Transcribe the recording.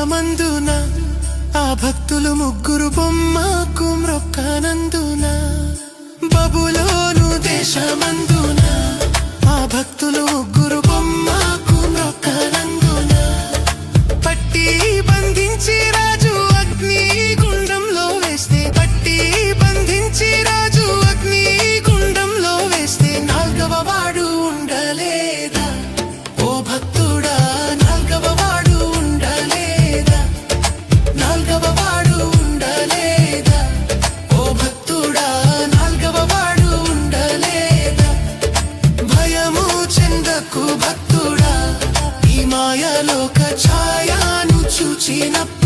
దేశమందున ఆ భక్తులు ముగ్గురు బొమ్మకు మ్రొక్కనందున బబులోను దేశమందున ఆ భక్తులు ముగ్గురు బొమ్మకు మ్రొక్కనందున పట్టి బంధించి రాజు అగ్ని గుండంలో వేస్తే పట్టి బంధించి రాజు అగ్ని గుండంలో వేస్తే నాల్గవ వాడు ఉండలేదా? ఓ భక్తుడా, నాల్గవ వాడు ఉండలేదా? నాల్గవ వాడు ఉండలేదా? ఓ భక్తుడా, నాల్గవ వాడు ఉండలేదా? భయము చెందకు భక్తుడా, ఈ మాయలోక ఛాయను చూచినప్పుడు